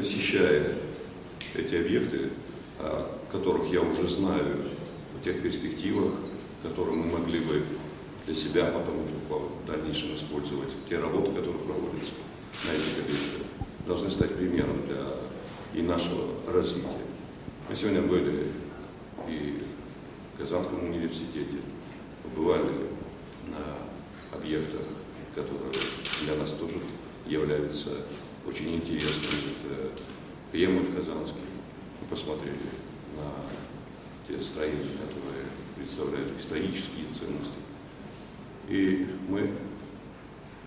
посещая эти объекты, о которых я уже знаю, о тех перспективах, которые мы могли бы для себя, потому что в дальнейшем использовать, те работы, которые проводятся на этих объектах, должны стать примером для и нашего развития. Мы сегодня были и в Казанском университете, побывали на объектах, которые для нас тоже являются очень интересными. Это Кремль Казанский. Мы посмотрели на те строения, которые представляют исторические ценности. И мы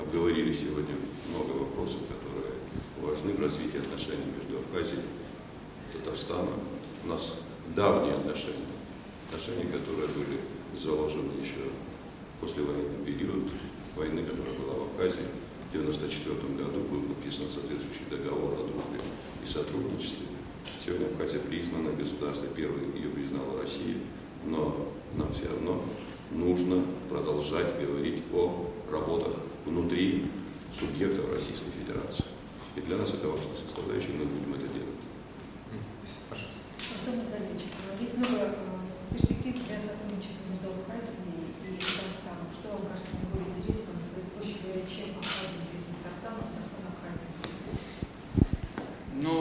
обговорили сегодня много вопросов, которые важны в развитии отношений между Абхазией и Татарстаном. У нас давние отношения, которые были заложены еще послевоенный период войны, которая была в Абхазии. В 1994 году был подписан соответствующий договор о дружбе и сотрудничестве. Сегодня Абхазия признана государством, первой ее признала Россия, но нам все равно нужно продолжать говорить о работах внутри субъектов Российской Федерации. И для нас это важная составляющая, мы будем это делать. Пожалуйста. Антон Витальевич, есть много перспектив для сотрудничества между Абхазией и Татарстаном. Что вам кажется наиболее интересным? То есть, проще говоря, чем Абхазия известна Татарстану, а Татарстан Абхазии? Ну,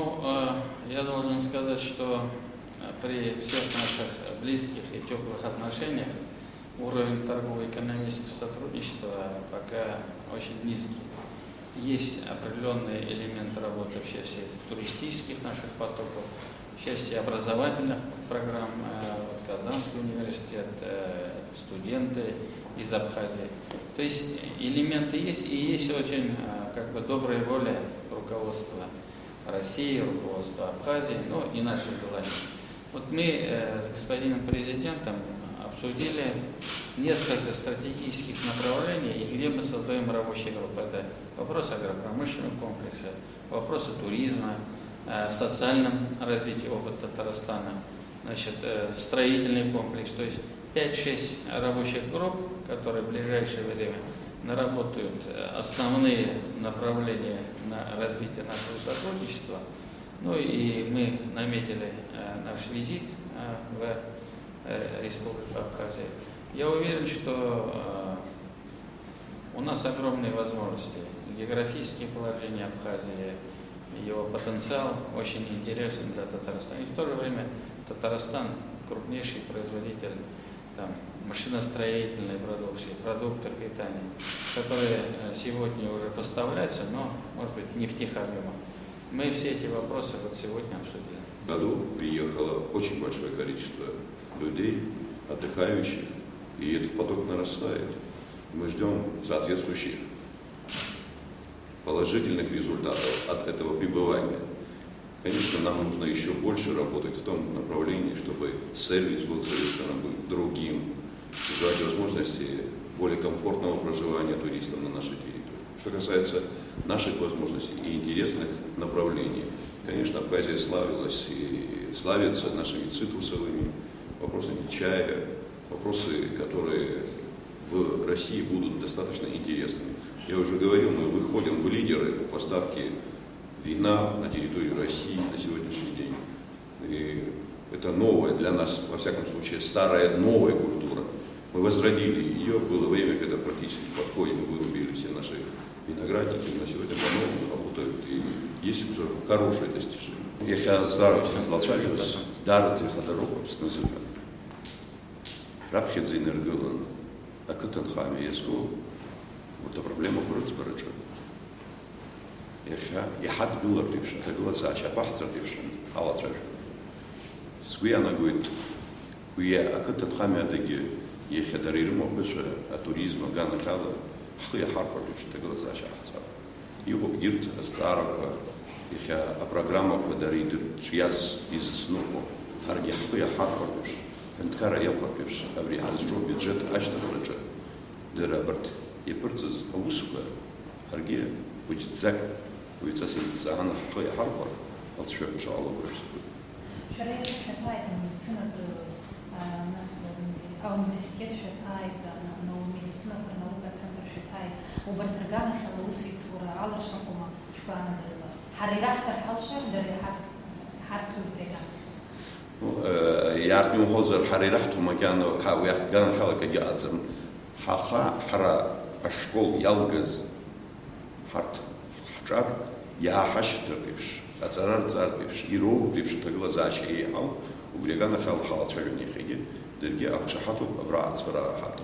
я должен сказать, что при всех наших близких и теплых отношениях уровень торгово-экономического сотрудничества пока очень низкий. Есть определенный элемент работы в части туристических наших потоков, в части образовательных программ, вот Казанский университет, студенты из Абхазии. То есть элементы есть, и есть очень добрая воля руководства России, руководства Абхазии, ну и наших желаний. Вот мы с господином президентом обсудили несколько стратегических направлений, и где мы создаем рабочие группы. Это вопрос агропромышленного комплекса, вопросы туризма, в социальном развитии опыта Татарстана, строительный комплекс. То есть 5-6 рабочих групп, которые в ближайшее время наработают основные направления на развитие нашего сотрудничества. Ну и мы наметили наш визит в Республику Абхазия. Я уверен, что у нас огромные возможности. Географические положения Абхазии, его потенциал очень интересен для Татарстана. И в то же время Татарстан крупнейший производитель машиностроительной продукции, продуктов питания, которые сегодня уже поставляются, но, может быть, не в тех объемах. Мы все эти вопросы вот сегодня обсудили. В году приехало очень большое количество людей, отдыхающих, и этот поток нарастает. Мы ждем соответствующих положительных результатов от этого пребывания. Конечно, нам нужно еще больше работать в том направлении, чтобы сервис был совершенно другим, давать возможности более комфортного проживания туристам на нашей территории. Что касается наших возможностей и интересных направлений, конечно, Абхазия славилась и славится нашими цитрусовыми вопросами чая, вопросы, которые в России будут достаточно интересными. Я уже говорил, мы выходим в лидеры по поставке вина на территорию России на сегодняшний день. И это новая для нас, во всяком случае, старая новая культура. Мы возродили ее, было время, когда практически подходим, вырубили все наши виноградники, но сегодня по-новому работают, и есть уже хорошие достижения. Я зазвонился, даже дорогу снизу. Рабхедзе энергилан, а катанхами еску, вот проблема Курцбарыча. Я хат было бившен, это было зача, пахца бившен, халацер. Скуяна говорит, я а катанхами адыги, я хедарирмо бывше, а туризма гана хала, я харпар бившен, это было зача хацар. Его гирт старого, я а программа подарит чьяз из снова, я харпар бившен. Энткара ялпа бившен, абри азжо бюджет ашта бюджет. Дераберт, я пырцез аусука, харге, будет зак. ويتصل حقيقة حربة أطفال إن شاء الله ويرسل. شرعية شتايد медицина нас университет شتايد но медицина наука центр شتايد وبرترجانا حلوسي صورة على شنقوما شكرا لله. حريرة الحلشة دري حرتو بريكا يعرفون هذا حريرته مكان هاو يخدم خلق جازم حقا حرا أشكال يلغز حرت حجر يا حشت بيش أتسرر تسر بيش يروح بيش تقول زاشي أو وبريكان خلق حالات فيني خيجي درجة أكش حتو برات فرا حتى